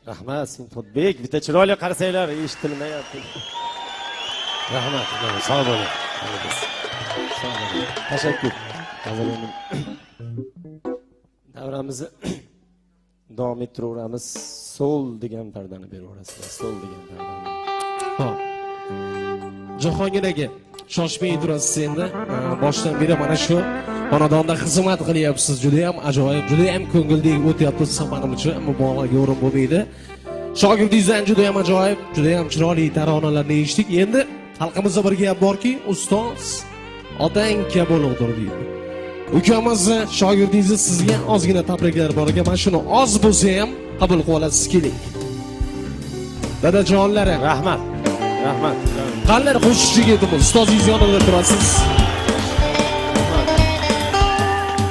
Rahmat, Sinfotbek, bitta chiroyli qarasanglar, eshitilmayapti. Rahmat, sog' bo'ling. Sog' bo'ling. Tashakkur. Davramizni davom ettiraveramiz. So'l degan pardani beraverasizlar. So'l degan pardani. Xo'p. Jahongir aka, shoshmay turasiz endi. Boshdan beri mana shu xonadonda xizmat qilyapsiz. Juda ham ajoyib, juda ham ko'ngildek o'tyapti safarimiz, ammo bog'larga o'rin bo'lmaydi. Shogirdingizdan juda ham ajoyib, juda ham chiroyli taronalarni eshitdik. Endi xalqimizda bir gap borki, ustoz otang kabi ulug'dir deydi. Ukamizni, shogirdingizni sizga ozgina tabriklar bor ekan. Mana shuni oz bo'lsa ham qabul qilib olasiz, keling. Dadajonlari, Rahmat. Rahmat. qanday qo'shiqchi yetimiz, ustozingiz yonida turasiz.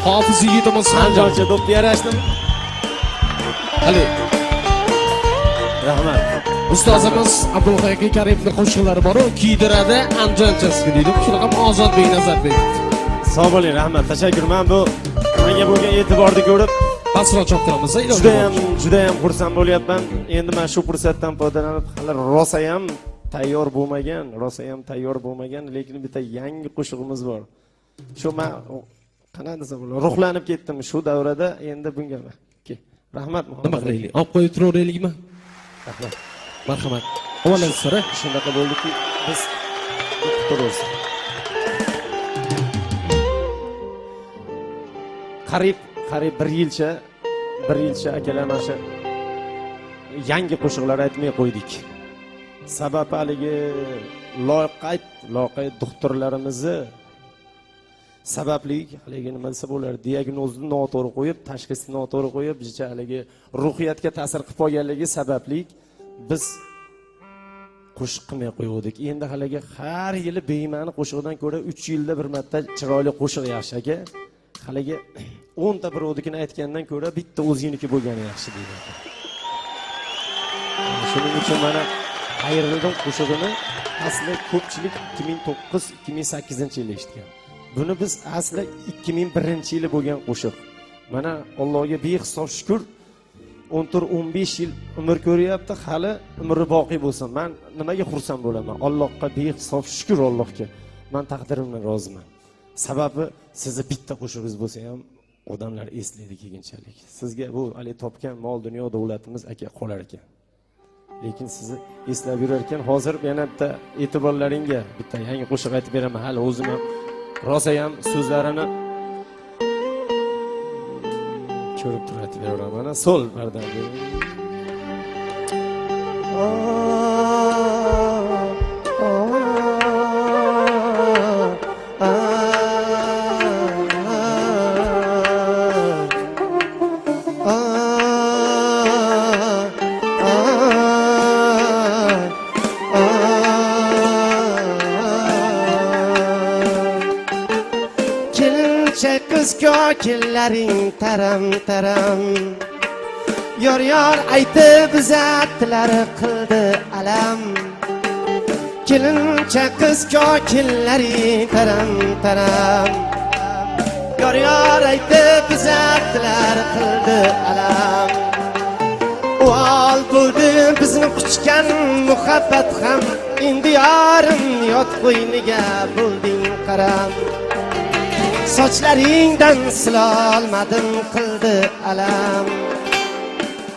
Hofiz yigitimiz Anjoncha do'ppi yarashdimi? Hali Rahmat. ustozimiz Abdulhaqiq Karimning qo'shiqlari bor, kiydiradi anjonchasiga deydi. Shunaqa ham Ozodbek Nazarbek. Sog' bo'ling, rahmat. Tashakkur. Men bu menga bo'lgan e'tiborni ko'rib, pastroq choptiramiz. juda ham xursand bo'lyapman. Endi men shu fursatdan foydalanib, hali rosa ham tayyor bo'lmagan, lekin bitta yangi qo'shig'imiz bor. Shu men qanaqa desam bo'ladi, ruhlanib ketdim shu davrada, endi bunga. Rahmat. Nima qilaylik? Olib qo'yib turaveraylikmi? Rahmat. Marhamat. Avvalan sira Shunaqa bo'ldiki, biz turamiz. Qarib bir yilcha akalar mana shu yangi qo'shiqlar aytmay qo'ydik. Sababi haligi loqayd doktorlarimizni sababli haligi nima desa bo'ladi, diagnozni noto'g'ri qo'yib, tashxisni noto'g'ri qo'yib, bicha haligi ruhiyatga ta'sir qilib qo'yganligi sababli biz qo'shiq qilmay qo'ydik. Endi haligi har yili beymani qo'shiqdan ko'ra 3 yilda bir marta chiroyli qo'shiq yaxshi aka. Haligi 10 ta birovnikini aytgandan ko'ra bitta o'zingniki bo'lgani yaxshi deydi. Shuning uchun mana ayrildim qo'shig'ini asli ko'pchilik 2009-2008-yil eshitgan. Buni biz asli 2001-yili bo'lgan qo'shiq. Mana Allohga behisob shukr 14-15 yil umr ko'ryapti, hali umri boqiy bo'lsin. Men nimaga xursand bo'laman? Allohga behisob shukr Allohga. Men taqdirimdan roziman. Sababi sizni bitta qo'shig'ingiz bo'lsa ham odamlar eslaydi keyinchalik. Sizga bu hali topgan mol dunyo davlatimiz aka qolar ekan. Lekin sizni eslab yurar ekan. Hozir yana bitta e'tiborlaringga bitta yangi qo'shiq aytib beraman. Hali o'zim ham rosa ham so'zlarini ko'rib turib beraman. Mana so'l bardan. Ko'killaring taram yor aytib bizatlar qildi alam. Kelincha qiz ko'killaring taram yor aytib bizatlar qildi alam. Val bo'ldi bizni quchgan muhabbat ham, endi yarim yot qo'yniga bo'lding qaram. Sochlaringdan silolmadim qildi alam.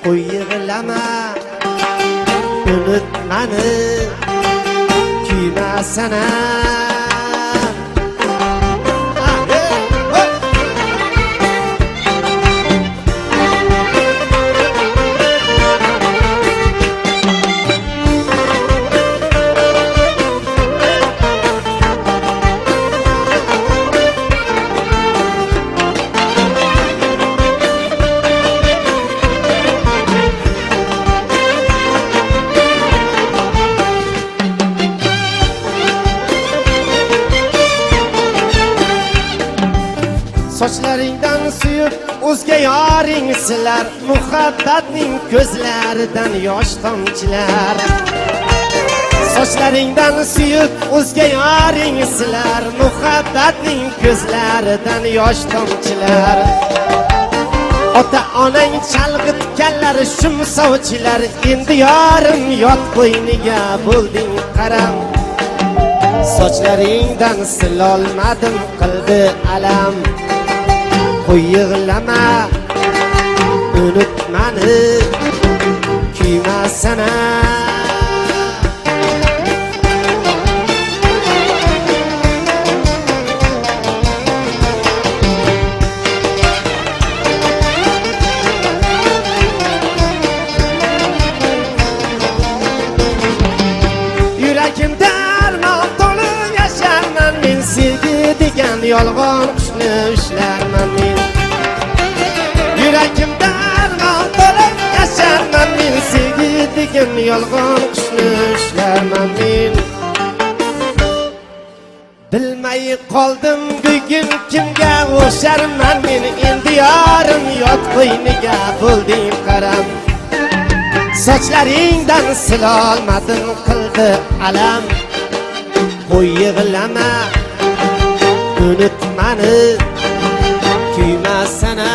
Qo'y yig'lama, unut mani, kuyma sana. Sochlaringdan suyib o'zga yoring silar, muhabbatning ko'zlaridan yosh tomchilar. Sochlaringdan suyib o'zga yoring silar, muhabbatning ko'zlaridan yosh tomchilar. ota onang chalg'itganlar shumsovchilar, endi yorim yot qo'yniga bo'lding qaram. Sochlaringdan silolmadim qildi alam. Qo'y yig'lama, unut mani, kuyma sana. Yuragimda armon to'lib yasharman men, sevgi degan yolg'on qushni ushlarman men. Yuragimda armon to'lib yasharman men, sevgi degan yolg'on qushni ushlarman men. Bilmay qoldim bugun kimga o'xsharman men, endi yorim yot qo'yniga bo'lding qaram. Sochlaringdan silolmadim qildi alam. Qo'y yig'lama, unut mani, kuyma sana.